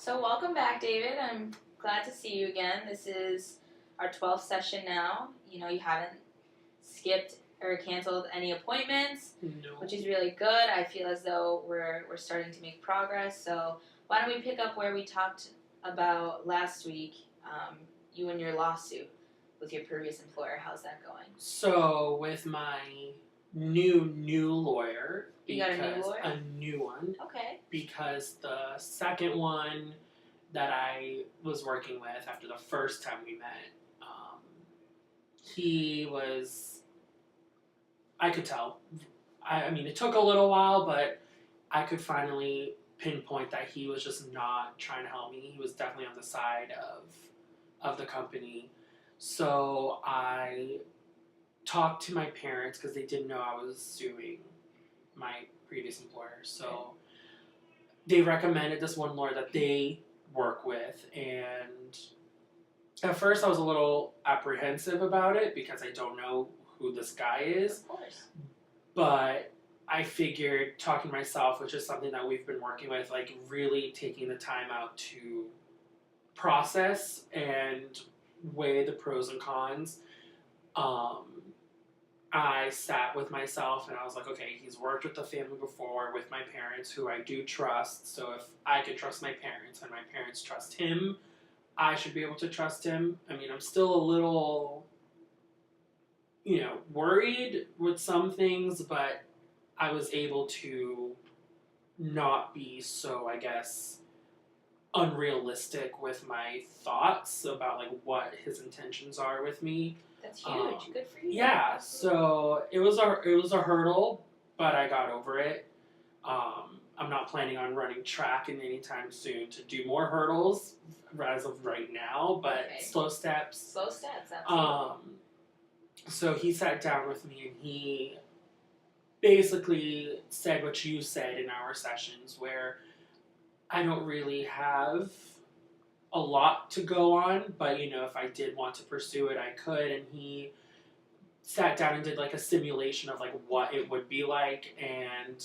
So welcome back, David. I'm glad to see you again. This is our 12th session now. You know, you haven't skipped or canceled any appointments, No. which is really good. I feel as though we're starting to make progress. So why don't we pick up where we talked about last week, you and your lawsuit with your previous employer. How's that going? So with my new lawyer, You got a new lawyer? A new one. Okay. Because the second one that I was working with after the first time we met, he was, I could tell. I mean, it took a little while, but I could finally pinpoint that he was just not trying to help me. He was definitely on the side of the company. So I talked to my parents because they didn't know I was suing my previous employer. So they recommended this one lawyer that they work with, and at first I was a little apprehensive about it because I don't know who this guy is. Of course. But I figured talking to myself, which is something that we've been working with, like really taking the time out to process and weigh the pros and cons. I sat with myself and I was like, okay, he's worked with the family before, with my parents, who I do trust. So if I could trust my parents and my parents trust him, I should be able to trust him. I mean, I'm still a little, worried with some things, but I was able to not be so, I guess, unrealistic with my thoughts about like what his intentions are with me. That's huge. Good for you. Yeah, so it was a hurdle, but I got over it. I'm not planning on running track in anytime soon to do more hurdles as of right now, but Okay. slow steps. Slow steps, absolutely. So he sat down with me and he basically said what you said in our sessions, where I don't really have a lot to go on, but if I did want to pursue it, I could. And he sat down and did like a simulation of like what it would be like, and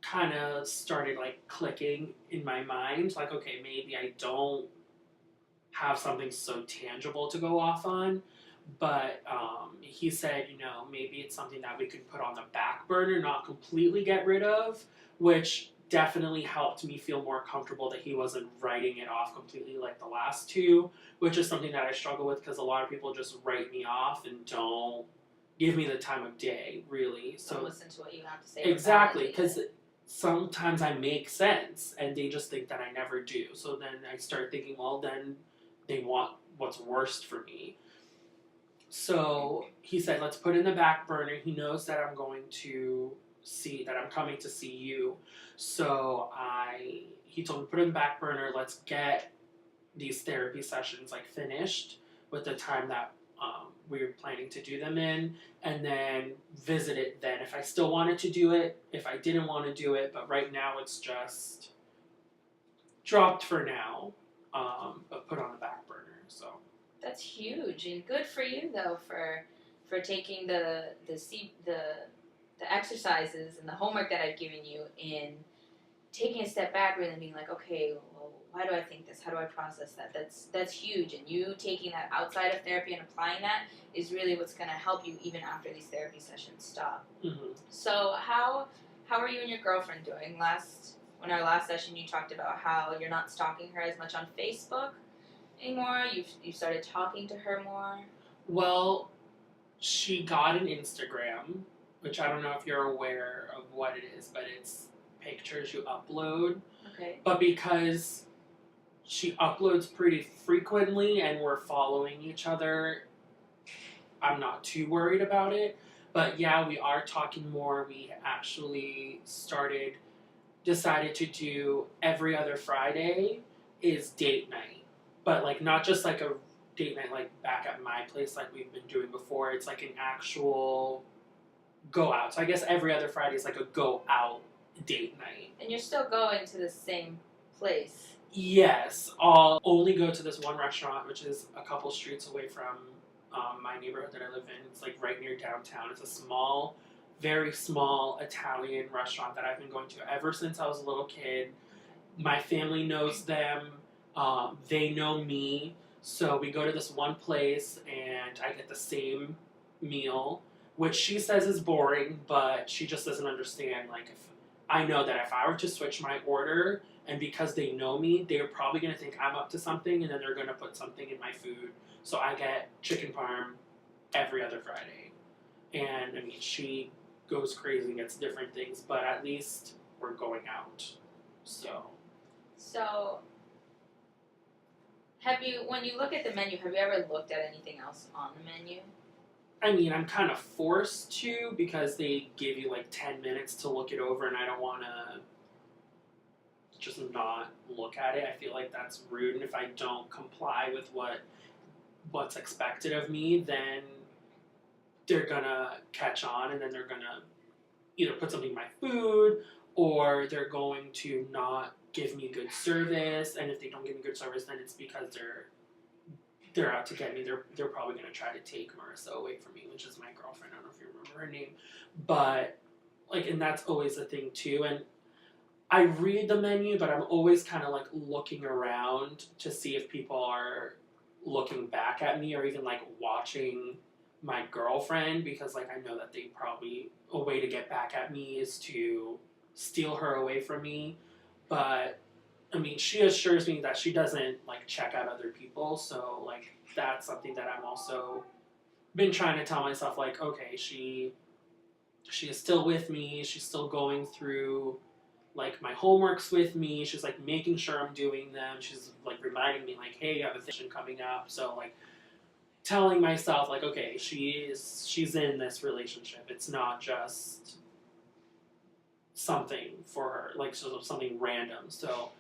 kind of started like clicking in my mind, like, okay, maybe I don't have something so tangible to go off on. But he said, maybe it's something that we could put on the back burner, not completely get rid of, which definitely helped me feel more comfortable that he wasn't writing it off completely like the last two, which is something that I struggle with because a lot of people just write me off and don't give me the time of day, really. So don't listen to what you have to say. Exactly, because sometimes I make sense and they just think that I never do. So then I start thinking, well, then they want what's worst for me. So he said, let's put it in the back burner. He knows that I'm coming to see you. So he told me, put it in the back burner. Let's get these therapy sessions like finished with the time that we were planning to do them in, and then visit it then if I still wanted to do it, if I didn't want to do it. But right now it's just dropped for now, but put on the back burner. So that's huge, and good for you though for taking the exercises and the homework that I've given you and taking a step back really and being like, okay, well, why do I think this? How do I process that? That's huge, and you taking that outside of therapy and applying that is really what's going to help you even after these therapy sessions stop. Mm-hmm. So how are you and your girlfriend doing? In our last session, you talked about how you're not stalking her as much on Facebook anymore. You've started talking to her more. Well, she got an Instagram, which I don't know if you're aware of what it is, but it's pictures you upload. Okay. But because she uploads pretty frequently and we're following each other, I'm not too worried about it. But yeah, we are talking more. We actually decided to do every other Friday is date night. But like not just like a date night like back at my place like we've been doing before. It's like an actual go out. So I guess every other Friday is like a go out date night. And you're still going to the same place? Yes. I'll only go to this one restaurant, which is a couple streets away from my neighborhood that I live in. It's like right near downtown. It's a small, very small Italian restaurant that I've been going to ever since I was a little kid. my family knows them. They know me. So we go to this one place and I get the same meal, which she says is boring, but she just doesn't understand. Like, if I know that if I were to switch my order, and because they know me, they're probably going to think I'm up to something, and then they're going to put something in my food. So I get chicken parm every other Friday. And I mean, she goes crazy and gets different things, but at least we're going out. So, when you look at the menu, have you ever looked at anything else on the menu? I mean, I'm kind of forced to because they give you like 10 minutes to look it over, and I don't want to just not look at it. I feel like that's rude, and if I don't comply with what's expected of me, then they're gonna catch on, and then they're gonna either put something in my food, or they're going to not give me good service. And if they don't give me good service, then it's because they're out to get me. They're probably going to try to take Marissa away from me, which is my girlfriend. I don't know if you remember her name, but like, and that's always a thing too. And I read the menu, but I'm always kind of like looking around to see if people are looking back at me or even like watching my girlfriend, because like I know that they probably, a way to get back at me is to steal her away from me. But I mean, she assures me that she doesn't like check out other people, so like that's something that I'm also been trying to tell myself, like, okay, she is still with me, she's still going through like my homeworks with me, she's like making sure I'm doing them, she's like reminding me like, hey, you have a thing coming up. So like telling myself like, okay, she's in this relationship. It's not just something for her, like sort of something random. So,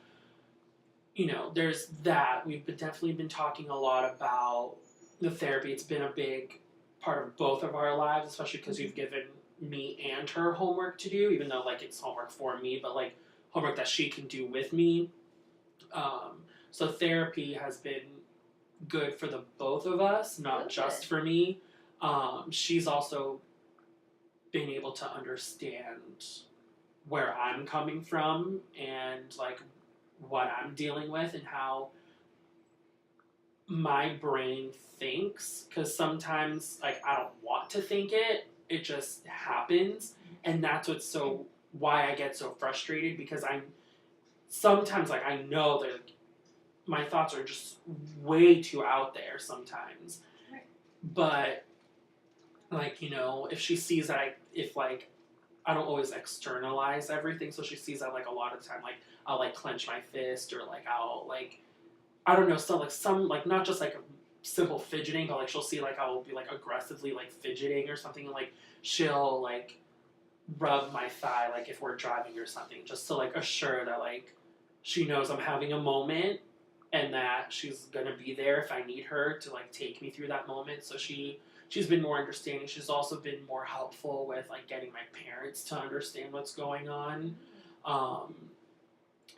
you know, there's that. Definitely been talking a lot about the therapy. It's been a big part of both of our lives, especially because you've given me and her homework to do, even though like it's homework for me, but like homework that she can do with me. So therapy has been good for the both of us, not just for me. She's also been able to understand where I'm coming from and like what I'm dealing with and how my brain thinks, because sometimes like I don't want to think it just happens. And that's why I get so frustrated, because I'm sometimes like I know that my thoughts are just way too out there sometimes. Right. But like, you know, if she sees that if like I don't always externalize everything, so she sees that like a lot of the time like I'll like clench my fist, or like I'll like, I don't know, so like some like not just like a simple fidgeting, but like she'll see like I'll be like aggressively like fidgeting or something, and like she'll like rub my thigh like if we're driving or something, just to like assure that like she knows I'm having a moment and that she's gonna be there if I need her to like take me through that moment. So she's been more understanding. She's also been more helpful with like getting my parents to understand what's going on.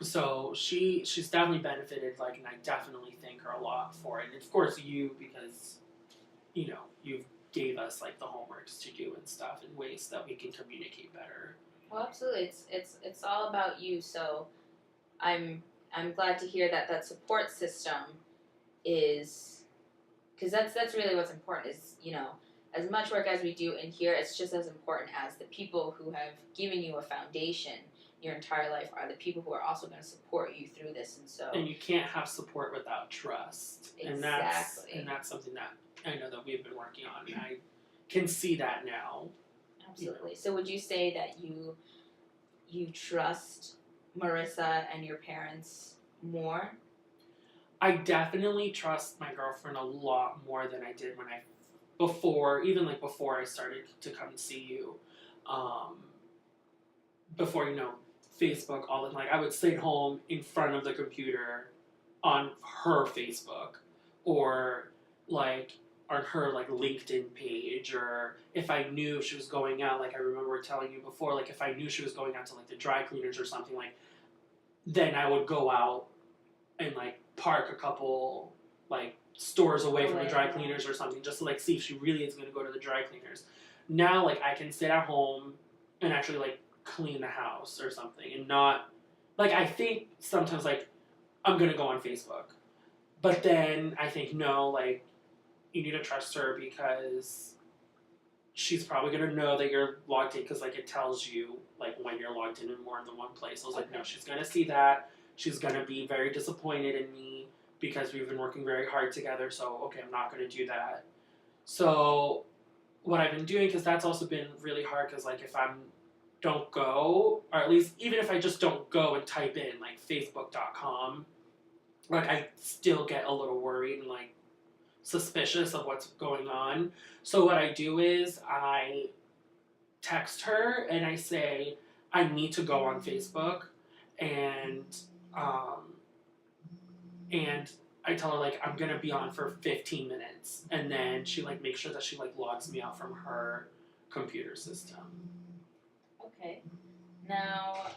So she's definitely benefited, like, and I definitely thank her a lot for it. And of course you, because you know you've gave us like the homeworks to do and stuff in ways that we can communicate better. Well, absolutely. It's all about you. So I'm glad to hear that support system is, because that's really what's important. Is, you know, as much work as we do in here, it's just as important as the people who have given you a foundation your entire life are the people who are also going to support you through this. And so, and you can't have support without trust. Exactly. And that's something that I know that we've been working on, and I can see that now. Absolutely. So would you say that you trust Marissa and your parents more? I definitely trust my girlfriend a lot more than I did before I started to come and see you. Before, you know, Facebook, all the time. Like, I would sit home in front of the computer on her Facebook, or like on her like LinkedIn page, or if I knew she was going out, like I remember telling you before, like if I knew she was going out to like the dry cleaners or something, like then I would go out and like park a couple like stores away from the dry cleaners or something, just to like see if she really is going to go to the dry cleaners. Now like I can sit at home and actually like clean the house or something and not like, I think sometimes, like, I'm gonna go on Facebook. But then I think, no, like, you need to trust her because she's probably gonna know that you're logged in because, like, it tells you, like, when you're logged in more than one place. I was like, no, she's gonna see that. She's gonna be very disappointed in me because we've been working very hard together. So, okay, I'm not gonna do that. So, what I've been doing, because that's also been really hard, because, like, if I'm don't go, or at least even if I just don't go and type in like facebook.com, like, I still get a little worried and, like, suspicious of what's going on. So what I do is I text her and I say I need to go on Facebook, and um, and I tell her, like, I'm gonna be on for 15 minutes, and then she, like, makes sure that she, like, logs me out from her computer system. Okay. Now,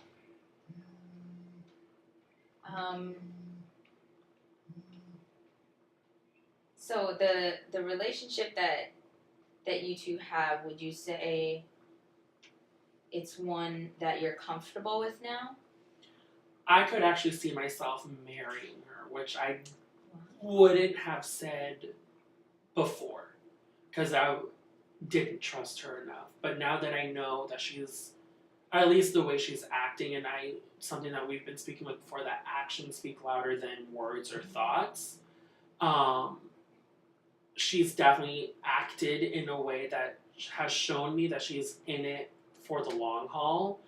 so the relationship that you two have, would you say it's one that you're comfortable with now? I could actually see myself marrying her, which I wouldn't have said before, because I didn't trust her enough. But now that I know that she's, at least the way she's acting, and something that we've been speaking with before, that actions speak louder than words or thoughts. She's definitely acted in a way that has shown me that she's in it for the long haul.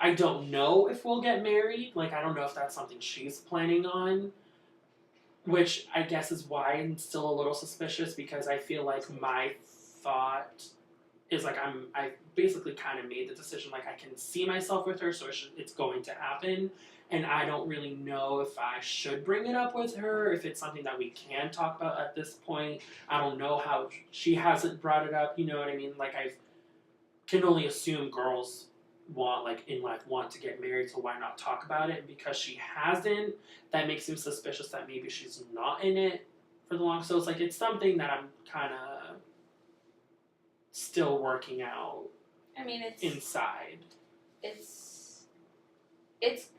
I don't know if we'll get married. Like, I don't know if that's something she's planning on, which I guess is why I'm still a little suspicious, because I feel like my thought is, like, I basically kind of made the decision, like, I can see myself with her, so it's going to happen, and I don't really know if I should bring it up with her, if it's something that we can talk about at this point. I don't know how she hasn't brought it up, you know what I mean? Like, I can only assume girls want to get married, so why not talk about it? And because she hasn't, that makes me suspicious that maybe she's not in it for the long. So it's like, it's something that I'm kind of still working out. I mean, it's inside. It's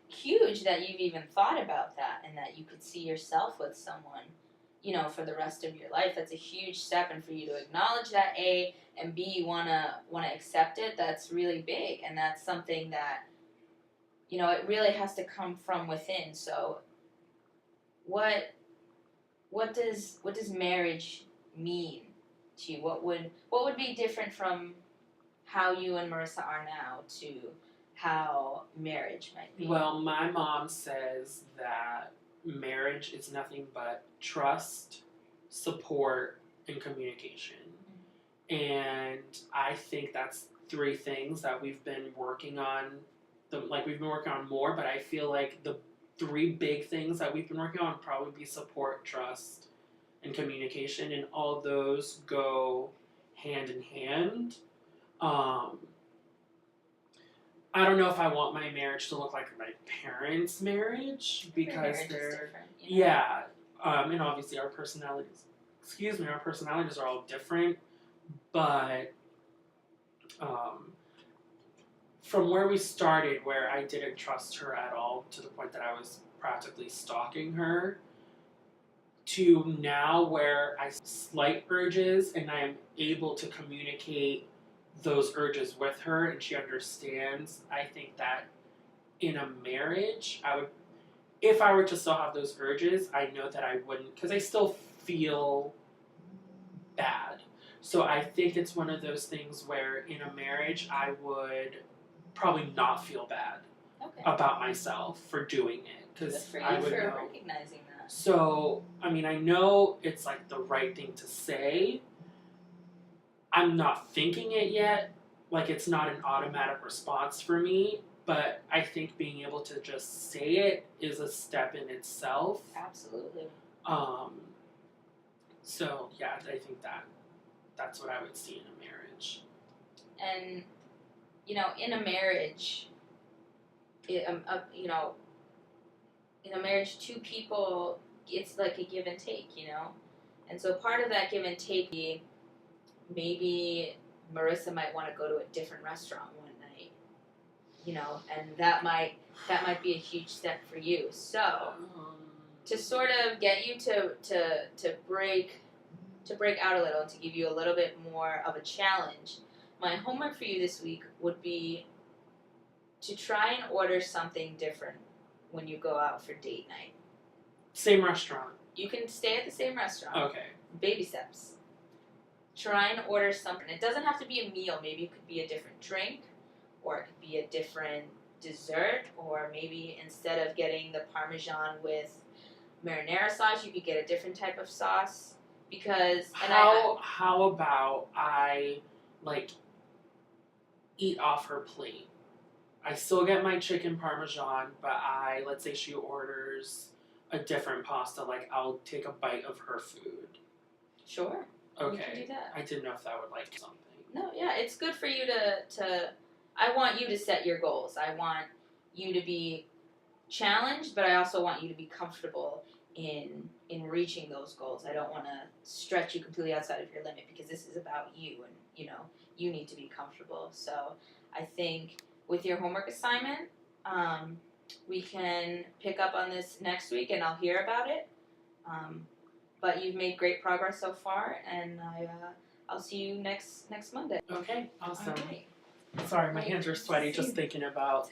huge that you've even thought about that, and that you could see yourself with someone, for the rest of your life. That's a huge step, and for you to acknowledge that, A, and B, you wanna accept it. That's really big, and that's something that it really has to come from within. So, what does marriage mean to you? What would be different from how you and Marissa are now to how marriage might be? Well, my mom says that marriage is nothing but trust, support, and communication. And I think that's three things that we've been working on. We've been working on more, but I feel like the three big things that we've been working on would probably be support, trust, and communication, and all of those go hand in hand. I don't know if I want my marriage to look like my parents' marriage, because they're, yeah, and obviously our personalities are all different, but from where we started, where I didn't trust her at all to the point that I was practically stalking her, to now where I slight urges and I am able to communicate those urges with her and she understands. I think that in a marriage, if I were to still have those urges, I know that I wouldn't, because I still feel bad. So I think it's one of those things where in a marriage, I would probably not feel bad about myself for doing it, because I would know. Recognizing that. So, I mean, I know it's like the right thing to say. I'm not thinking it yet. Like, it's not an automatic response for me, but I think being able to just say it is a step in itself. Absolutely. So, yeah, I think that's what I would see in a marriage. And, in a marriage, in a marriage, two people, it's like a give and take, And so part of that give and take, maybe Marissa might want to go to a different restaurant one night. and that might be a huge step for you. So to sort of get you to break out a little and to give you a little bit more of a challenge, my homework for you this week would be to try and order something different when you go out for date night. Same restaurant. You can stay at the same restaurant. Okay. Baby steps. Try and order something. It doesn't have to be a meal. Maybe it could be a different drink, or it could be a different dessert, or maybe instead of getting the Parmesan with marinara sauce, you could get a different type of sauce. Because how about I like eat off her plate? I still get my chicken Parmesan, but let's say she orders a different pasta, like I'll take a bite of her food. Sure. Okay. You can do that. I didn't know if that would like something. No, yeah, it's good for you to I want you to set your goals. I want you to be challenged, but I also want you to be comfortable in reaching those goals. I don't want to stretch you completely outside of your limit, because this is about you, and you need to be comfortable. So I think with your homework assignment, we can pick up on this next week, and I'll hear about it. But you've made great progress so far, and I'll see you next Monday. Okay, awesome. All right. Sorry, my hands are sweaty just thinking about